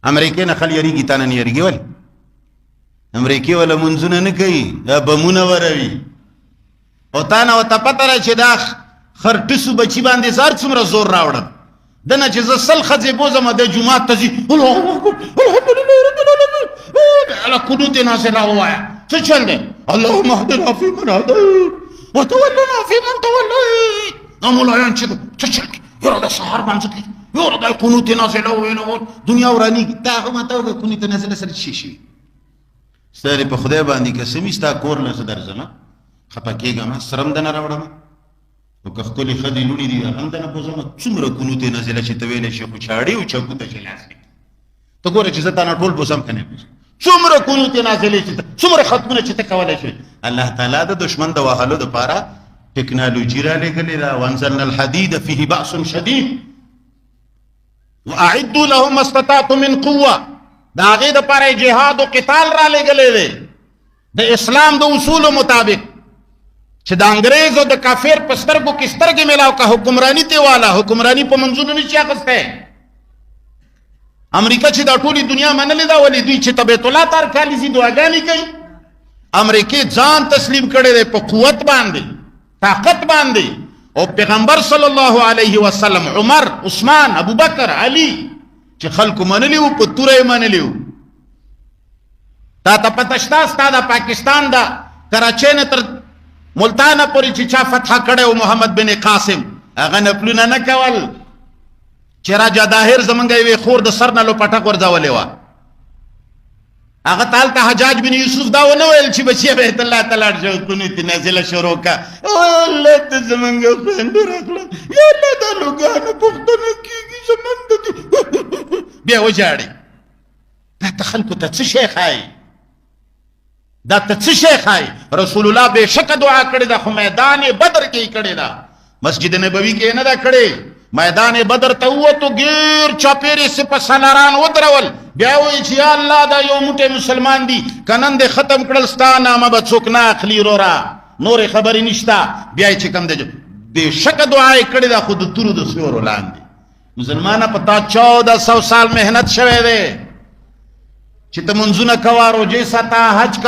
امریکې نه خل یریږي تا نه یریږي ولې امریکې ولا منځونه نه کوي دا بمونه وروي او تا نه ورته پته ده چې دا خرټسو بچي باندې زار څومره زور راوړم دنه چې زه سل ښځې بوځم د جومات ته ځي الله اکبر الحمدلله رب العالمین على قنوت نازله ووایه څه چل دی اللهم اهدنا فیمن هدیت وتولنا فیمن تولیت دا ملایان چې څه چل یاره د سهار مانځه کې یاره دا قنوت نازله وویله دنیا ورانېږي دا هغه ماته وکړه قنوت نازله سره څه شي ستا په خدای باندې قسم ستا کور نه زه درځم خفه کېږم سره هم دنه راوړم او که ښکلې ښځې لوڼې دي هغه هم دنه بوځم څومره قنوت نازله چې ته ویلی شي خو چاړې او چکو ته چې لاس کړي ته ګوره چې زه تا نه ټول بوځم که نه بوځم څومره قنوت نازلې چې څومره ختمونه چې ته کولی شوې الله تعالی د دشمن د وهلو دپاره ټکنالوجي رالېږلې ده وانزلنا الحدید فيه بأس شدید واعدوا لهم ما استطعتم من قوه د هغې دپاره جهاد و قتال رالېږلی دی د اسلام د اصولو مطابق چې د انګریز او د کافر په سترګو کې سترګې میلاو که حکمراني ته والا حکمراني په منځونو نشي اخیستی امریکا چې دا ټولې دنیا منلې ده ولې دوی چې ته بیت الله ته هر کال ځي دعاګانې کوي امریکې ځان تسلیم کړی دی په قوت باندې طاقت باندې او پیغمبر صلی الله علیه وسلم عمر عثمان ابوبکر علی چې خلکو منلی وو په توره یې منلی وو تا ته پته شته ستا د پاکستان د کراچۍ نه تر ملتانه پورې چې چا فتح کړی و محمد بن قاسم هغه نفلونه نه کول چې راجا داهر زمونږ یوې خور د سر نه لوپټک ورځولې وه هغه ته هلته حجاج بن یوسف دا ونه ویل چې بچیه بیت الله ته لاړ شه قنوت نازله شروع کړه الله ته زمونږ خویندو راکړه یا الله دا لوګانو پوښتنه کېږي زمونږ د بیا وژاړې دا ته خلکو ته څه شی ښایي دا ته څه شی ښایي رسول الله بېشکه دعا کړې ده خو میدان بدر کې یې کړې ده مسجد نبوي کې یې نه ده کړې میدان بدر ته ووتو ګیر چاپېرې سپه سالاران ودرول بیا وایي چې یا الله دا یو موټی مسلمان دي که نن دې ختم کړل ستا نامه به څوک نه اخلي وروره نورې خبرې نشته بیا یې چې کوم دی بېشکه دعا یې کړې ده خو د تورو د سیورو لاندې مسلمانه په تا 1400 سال محنت شوی دی چې ته منځونه کوه روژې ساته حج کوه